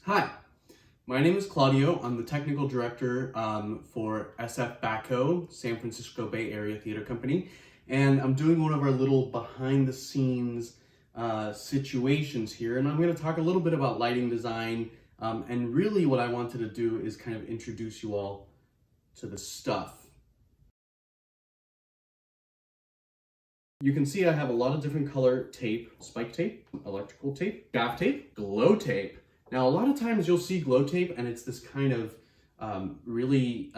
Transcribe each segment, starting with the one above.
Hi, my name is Claudio. I'm the technical director for SFBATCO, San Francisco Bay Area Theater Company, and I'm doing one of our little behind the scenes situations here, and I'm going to talk a little bit about lighting design, and really what I wanted to do is kind of introduce you all to the stuff. You can see I have a lot of different color tape: spike tape, electrical tape, gaff tape, glow tape. Now, a lot of times you'll see glow tape and it's this kind of really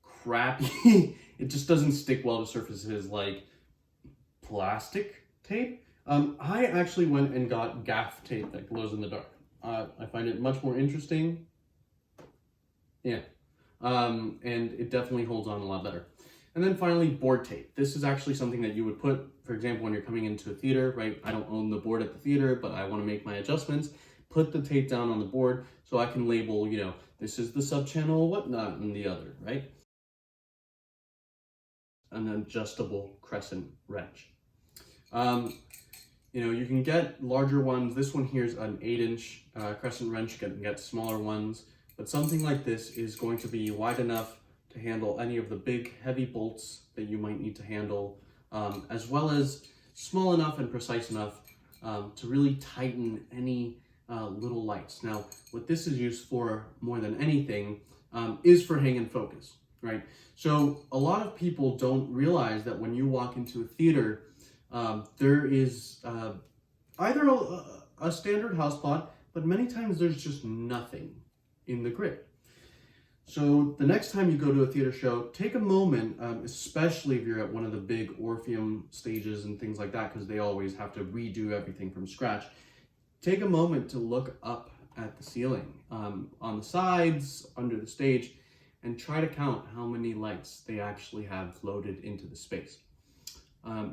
crappy, it just doesn't stick well to surfaces like plastic tape. I actually went and got gaff tape that glows in the dark. I find it much more interesting. Yeah. And it definitely holds on a lot better. And then finally, board tape. This is actually something that you would put, for example, when you're coming into a theater, right? I don't own the board at the theater, but I want to make my adjustments. Put the tape down on the board so I can label, this is the sub-channel, whatnot, and the other, right? An adjustable crescent wrench. You can get larger ones. This one here is an 8-inch crescent wrench. You can get smaller ones, but something like this is going to be wide enough to handle any of the big, heavy bolts that you might need to handle, as well as small enough and precise enough to really tighten any little lights. Now, what this is used for more than anything is for hang and focus, right? So a lot of people don't realize that when you walk into a theater, there is either a standard house plot, but many times there's just nothing in the grid. So the next time you go to a theater show, take a moment, especially if you're at one of the big Orpheum stages and things like that, because they always have to redo everything from scratch. Take a moment to look up at the ceiling, on the sides, under the stage, and try to count how many lights they actually have loaded into the space.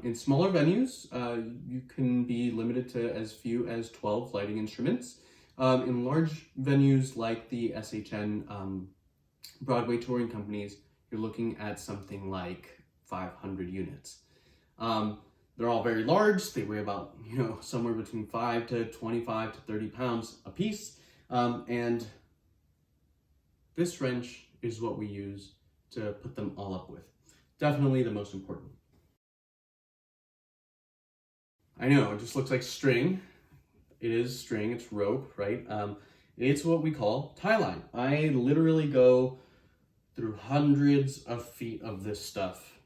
In smaller venues, you can be limited to as few as 12 lighting instruments. In large venues like the SHN Broadway touring companies, you're looking at something like 500 units. They're all very large. They weigh about, somewhere between 5 to 25 to 30 pounds a piece. And this wrench is what we use to put them all up with. Definitely the most important. I know, it just looks like string. It is string, it's rope, right? It's what we call Tieline. I literally go through hundreds of feet of this stuff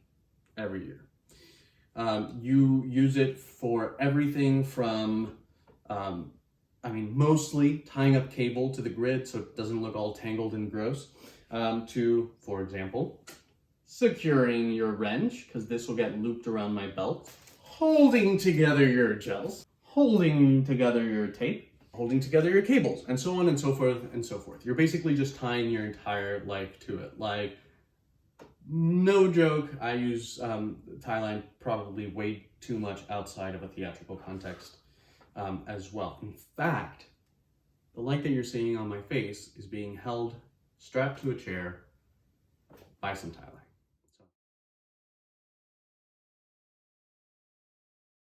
every year. You use it for everything from, mostly tying up cable to the grid so it doesn't look all tangled and gross, to, for example, securing your wrench, because this will get looped around my belt, holding together your gels, holding together your tape, holding together your cables, and so on and so forth and so forth. You're basically just tying your entire life to it. Like, no joke, I use Tieline probably way too much outside of a theatrical context as well. In fact, the light that you're seeing on my face is being held strapped to a chair by some Tieline.